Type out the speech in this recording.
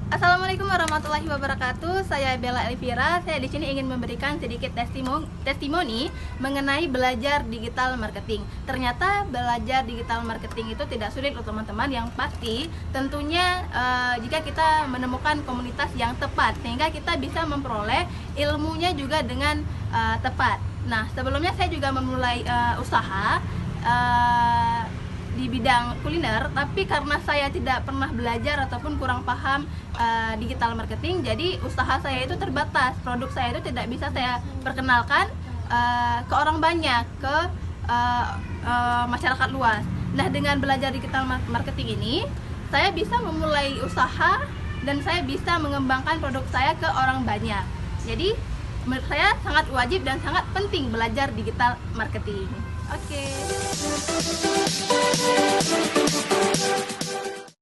Assalamualaikum warahmatullahi wabarakatuh. Saya Bella Elvira. Saya di sini ingin memberikan sedikit testimoni mengenai belajar digital marketing. Ternyata belajar digital marketing itu tidak sulit loh teman-teman. Yang pasti tentunya jika kita menemukan komunitas yang tepat, sehingga kita bisa memperoleh ilmunya juga dengan tepat. Nah, sebelumnya saya juga memulai usaha di bidang kuliner, tapi karena saya tidak pernah belajar ataupun kurang paham digital marketing, jadi usaha saya itu terbatas. Produk saya itu tidak bisa saya perkenalkan ke orang banyak, ke masyarakat luas. Nah, dengan belajar digital marketing ini, saya bisa memulai usaha dan saya bisa mengembangkan produk saya ke orang banyak. Jadi menurut saya sangat wajib dan sangat penting belajar digital marketing. Oke.